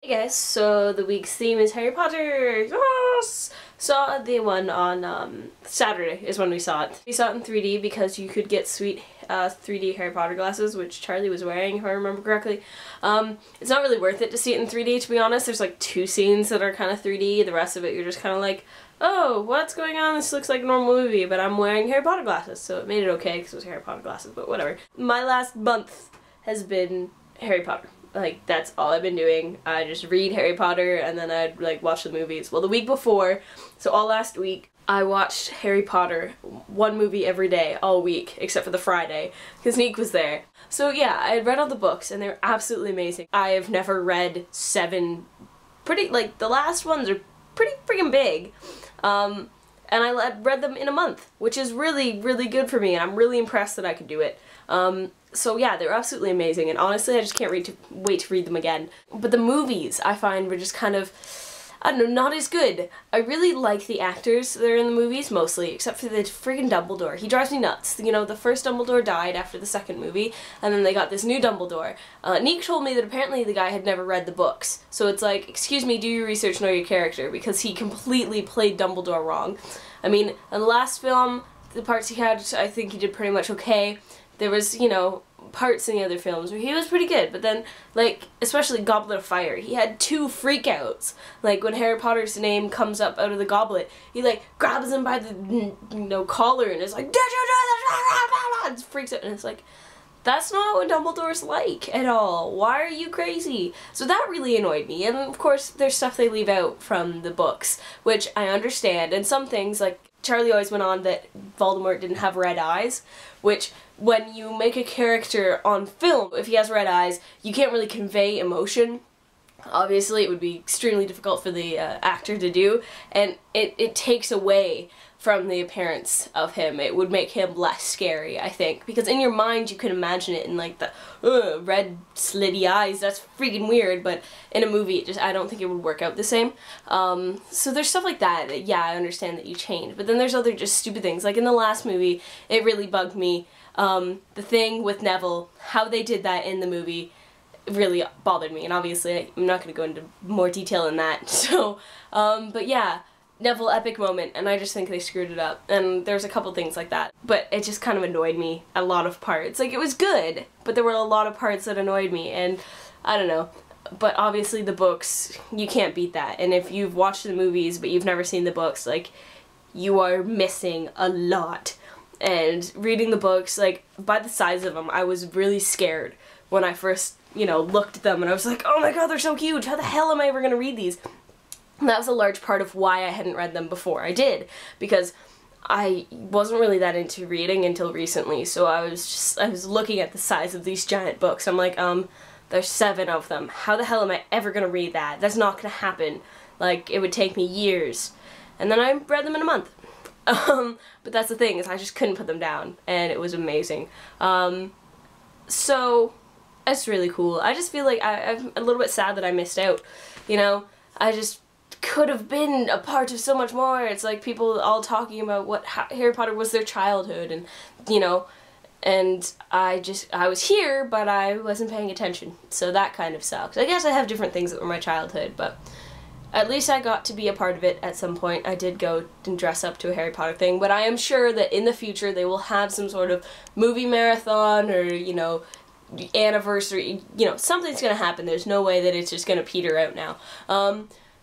Hey guys, so the week's theme is Harry Potter! Yes! Saw the one on Saturday is when we saw it. We saw it in 3D because you could get sweet 3D Harry Potter glasses, which Charlie was wearing if I remember correctly. It's not really worth it to see it in 3D, to be honest. There's like 2 scenes that are kind of 3D, the rest of it you're just kind of like, oh, what's going on? This looks like a normal movie, but I'm wearing Harry Potter glasses, so it made it okay because it was Harry Potter glasses, but whatever. My last month has been Harry Potter. Like, that's all I've been doing. I just read Harry Potter and then I'd like watch the movies. Well, the week before, so all last week, I watched Harry Potter, 1 movie every day, all week, except for the Friday, because Nick was there. So yeah, I had read all the books and they were absolutely amazing. I have never read 7, the last ones are pretty freaking big. And I read them in a month, which is really, really good for me, and I'm really impressed that I could do it. So yeah, they're absolutely amazing, and honestly I just can't wait to read them again. But the movies, I find, were just kind of, I don't know, not as good. I really like the actors that are in the movies, mostly, except for the friggin' Dumbledore. He drives me nuts. You know, the first Dumbledore died after the second movie, and then they got this new Dumbledore. Nick told me that apparently the guy had never read the books, so it's like, excuse me, do your research, know your character, because he completely played Dumbledore wrong. I mean, in the last film, the parts he had, I think he did pretty much okay. There was, you know, parts in the other films where he was pretty good, but then, like, especially Goblet of Fire, he had 2 freakouts. Like, when Harry Potter's name comes up out of the goblet, he, like, grabs him by the, you know, collar and is like, did you do this? And freaks out, and it's like, that's not what Dumbledore's like at all. Why are you crazy? So that really annoyed me, and of course, there's stuff they leave out from the books, which I understand, and some things, like, Charlie always went on that Voldemort didn't have red eyes, which when you make a character on film, if he has red eyes, you can't really convey emotion. Obviously, it would be extremely difficult for the actor to do, and it takes away from the appearance of him. It would make him less scary, I think, because in your mind you can imagine it in like the red slitty eyes. That's freaking weird, but in a movie I don't think it would work out the same. So there's stuff like that. Yeah, I understand that you change, but then there's other just stupid things. Like in the last movie, it really bugged me. The thing with Neville, how they did that in the movie really bothered me, and obviously I'm not going to go into more detail in that. So, but yeah, Neville epic moment, and I just think they screwed it up, and there's a couple things like that, but it just kind of annoyed me a lot of parts. Like, it was good, but there were a lot of parts that annoyed me, and I don't know. But obviously the books, you can't beat that, and if you've watched the movies but you've never seen the books, like, you are missing a lot. And reading the books, like, by the size of them, I was really scared when I first, you know, looked at them, and I was like, oh my god, they're so huge, how the hell am I ever gonna read these? And that was a large part of why I hadn't read them before I did, because I wasn't really that into reading until recently, so I was looking at the size of these giant books. I'm like, there's 7 of them. How the hell am I ever gonna read that? That's not gonna happen. Like, it would take me years. And then I read them in a month. But that's the thing, is I just couldn't put them down, and it was amazing. So, it's really cool. I just feel like I'm a little bit sad that I missed out, you know? I just could have been a part of so much more. It's like people all talking about what Harry Potter was their childhood, and, you know, and I was here, but I wasn't paying attention, so that kind of sucks. I guess I have different things that were my childhood, but at least I got to be a part of it at some point. I did go and dress up to a Harry Potter thing, but I am sure that in the future they will have some sort of movie marathon or, you know, anniversary, you know, something's gonna happen. There's no way that it's just gonna peter out now.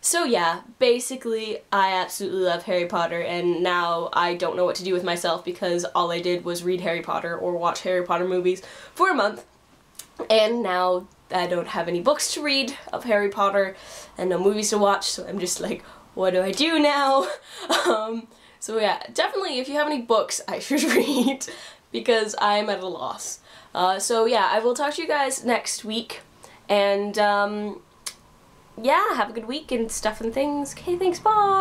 So yeah, basically I absolutely love Harry Potter, and now I don't know what to do with myself because all I did was read Harry Potter or watch Harry Potter movies for a month, and now I don't have any books to read of Harry Potter and no movies to watch, so I'm just like, what do I do now? So yeah, definitely if you have any books I should read, because I'm at a loss. So yeah, I will talk to you guys next week, and yeah, have a good week and stuff and things. Okay, thanks, bye!